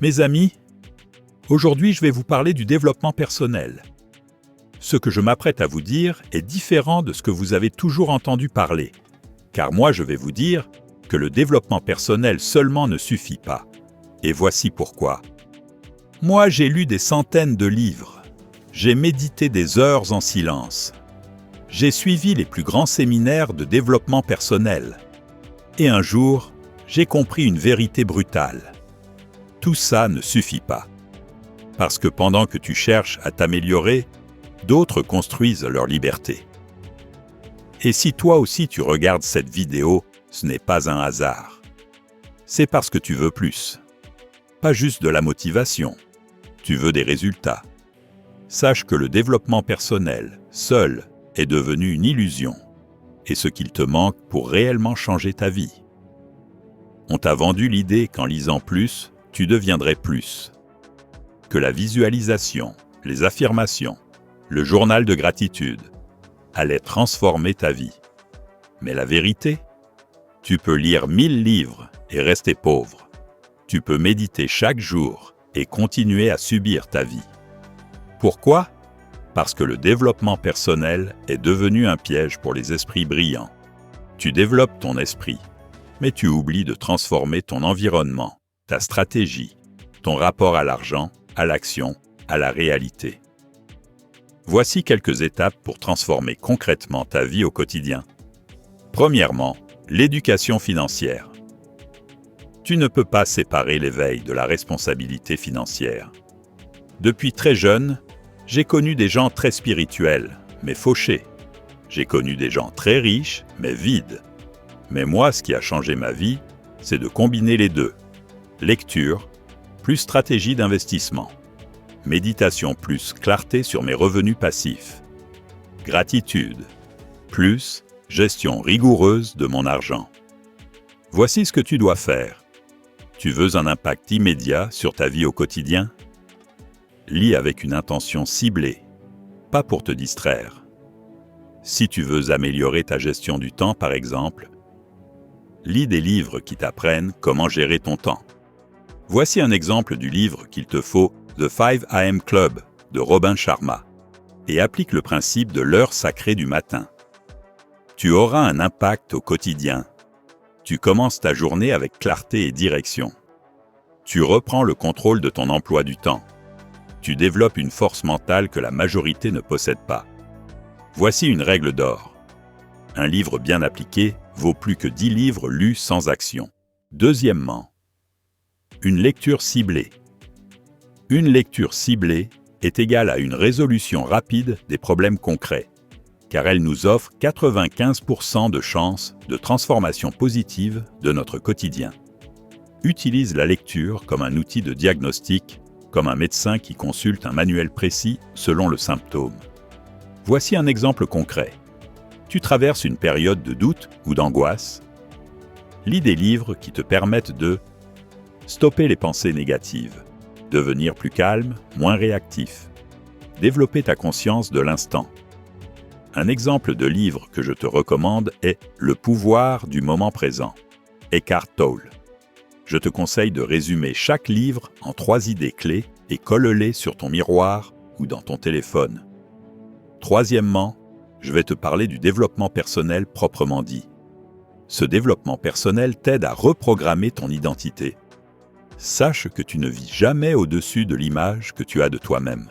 Mes amis, aujourd'hui je vais vous parler du développement personnel. Ce que je m'apprête à vous dire est différent de ce que vous avez toujours entendu parler, car moi je vais vous dire que le développement personnel seulement ne suffit pas. Et voici pourquoi. Moi j'ai lu des centaines de livres, j'ai médité des heures en silence, j'ai suivi les plus grands séminaires de développement personnel. Et un jour, j'ai compris une vérité brutale. Tout ça ne suffit pas. Parce que pendant que tu cherches à t'améliorer, d'autres construisent leur liberté. Et si toi aussi tu regardes cette vidéo, ce n'est pas un hasard. C'est parce que tu veux plus. Pas juste de la motivation. Tu veux des résultats. Sache que le développement personnel, seul, est devenu une illusion. Et ce qu'il te manque pour réellement changer ta vie. On t'a vendu l'idée qu'en lisant plus, tu deviendrais plus. Que la visualisation, les affirmations, le journal de gratitude allaient transformer ta vie. Mais la vérité, tu peux lire 1000 livres et rester pauvre. Tu peux méditer chaque jour et continuer à subir ta vie. Pourquoi ? Parce que le développement personnel est devenu un piège pour les esprits brillants. Tu développes ton esprit, mais tu oublies de transformer ton environnement, ta stratégie, ton rapport à l'argent, à l'action, à la réalité. Voici quelques étapes pour transformer concrètement ta vie au quotidien. Premièrement, l'éducation financière. Tu ne peux pas séparer l'éveil de la responsabilité financière. Depuis très jeune, j'ai connu des gens très spirituels, mais fauchés. J'ai connu des gens très riches, mais vides. Mais moi, ce qui a changé ma vie, c'est de combiner les deux. Lecture, plus stratégie d'investissement. Méditation plus clarté sur mes revenus passifs. Gratitude, plus gestion rigoureuse de mon argent. Voici ce que tu dois faire. Tu veux un impact immédiat sur ta vie au quotidien ? Lis avec une intention ciblée, pas pour te distraire. Si tu veux améliorer ta gestion du temps, par exemple, lis des livres qui t'apprennent comment gérer ton temps. Voici un exemple du livre qu'il te faut, The 5 AM Club, de Robin Sharma, et applique le principe de l'heure sacrée du matin. Tu auras un impact au quotidien. Tu commences ta journée avec clarté et direction. Tu reprends le contrôle de ton emploi du temps. Tu développes une force mentale que la majorité ne possède pas. Voici une règle d'or. Un livre bien appliqué vaut plus que 10 livres lus sans action. Deuxièmement, une lecture ciblée. Une lecture ciblée est égale à une résolution rapide des problèmes concrets, car elle nous offre 95% de chances de transformation positive de notre quotidien. Utilise la lecture comme un outil de diagnostic, comme un médecin qui consulte un manuel précis selon le symptôme. Voici un exemple concret. Tu traverses une période de doute ou d'angoisse. Lis des livres qui te permettent de stopper les pensées négatives, devenir plus calme, moins réactif, développer ta conscience de l'instant. Un exemple de livre que je te recommande est Le pouvoir du moment présent, Eckhart Tolle. Je te conseille de résumer chaque livre en 3 idées clés et colle-les sur ton miroir ou dans ton téléphone. Troisièmement, je vais te parler du développement personnel proprement dit. Ce développement personnel t'aide à reprogrammer ton identité. Sache que tu ne vis jamais au-dessus de l'image que tu as de toi-même.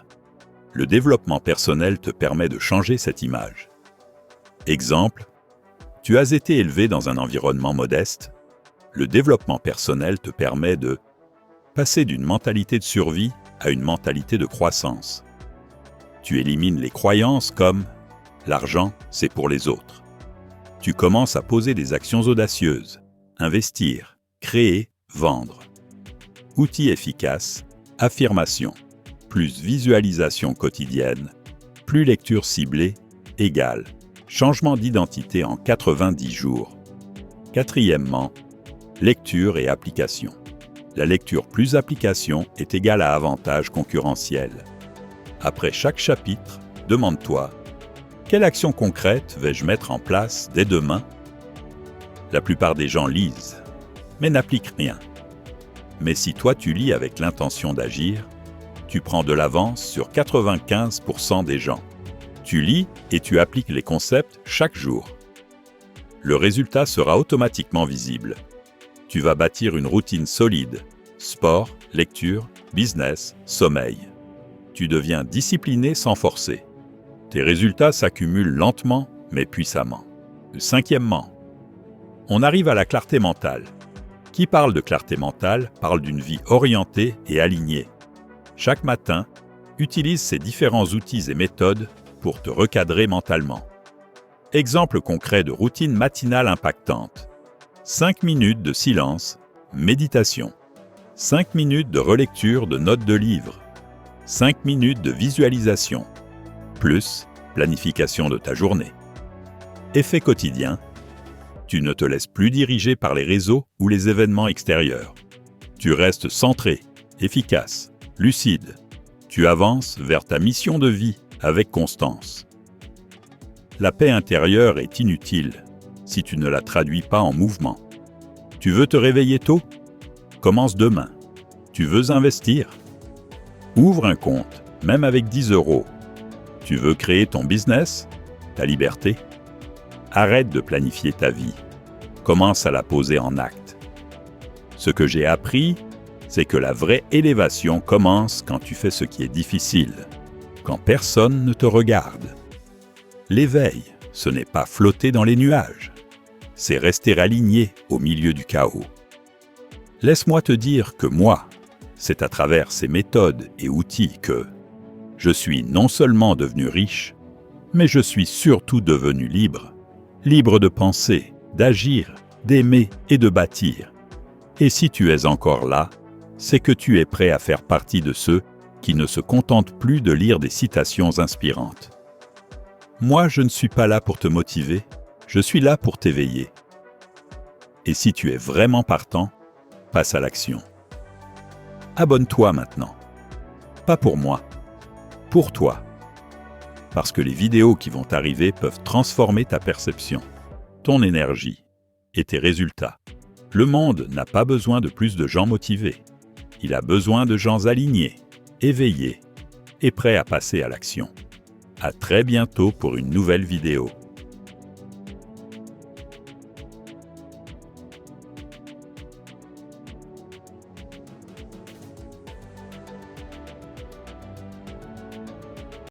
Le développement personnel te permet de changer cette image. Exemple, tu as été élevé dans un environnement modeste. Le développement personnel te permet de passer d'une mentalité de survie à une mentalité de croissance. Tu élimines les croyances comme « l'argent, c'est pour les autres ». Tu commences à poser des actions audacieuses, investir, créer, vendre. Outils efficaces, affirmation, plus visualisation quotidienne, plus lecture ciblée, égale changement d'identité en 90 jours. Quatrièmement, lecture et application. La lecture plus application est égale à avantage concurrentiel. Après chaque chapitre, demande-toi « Quelle action concrète vais-je mettre en place dès demain ?» La plupart des gens lisent, mais n'appliquent rien. Mais si toi tu lis avec l'intention d'agir, tu prends de l'avance sur 95% des gens. Tu lis et tu appliques les concepts chaque jour. Le résultat sera automatiquement visible. Tu vas bâtir une routine solide. Sport, lecture, business, sommeil. Tu deviens discipliné sans forcer. Tes résultats s'accumulent lentement mais puissamment. Cinquièmement, on arrive à la clarté mentale. Qui parle de clarté mentale parle d'une vie orientée et alignée. Chaque matin, utilise ces différents outils et méthodes pour te recadrer mentalement. Exemple concret de routine matinale impactante. 5 minutes de silence, méditation. 5 minutes de relecture de notes de livres. 5 minutes de visualisation. Plus planification de ta journée. Effet quotidien. Tu ne te laisses plus diriger par les réseaux ou les événements extérieurs. Tu restes centré, efficace, lucide. Tu avances vers ta mission de vie avec constance. La paix intérieure est inutile si tu ne la traduis pas en mouvement. Tu veux te réveiller tôt? Commence demain. Tu veux investir? Ouvre un compte, même avec 10 €. Tu veux créer ton business? Ta liberté? Arrête de planifier ta vie. Commence à la poser en actes. Ce que j'ai appris, c'est que la vraie élévation commence quand tu fais ce qui est difficile, quand personne ne te regarde. L'éveil, ce n'est pas flotter dans les nuages, c'est rester aligné au milieu du chaos. Laisse-moi te dire que moi, c'est à travers ces méthodes et outils que je suis non seulement devenu riche, mais je suis surtout devenu libre. Libre de penser, d'agir, d'aimer et de bâtir. Et si tu es encore là, c'est que tu es prêt à faire partie de ceux qui ne se contentent plus de lire des citations inspirantes. Moi, je ne suis pas là pour te motiver, je suis là pour t'éveiller. Et si tu es vraiment partant, passe à l'action. Abonne-toi maintenant. Pas pour moi, pour toi. Parce que les vidéos qui vont arriver peuvent transformer ta perception, ton énergie et tes résultats. Le monde n'a pas besoin de plus de gens motivés. Il a besoin de gens alignés, éveillés et prêts à passer à l'action. À très bientôt pour une nouvelle vidéo.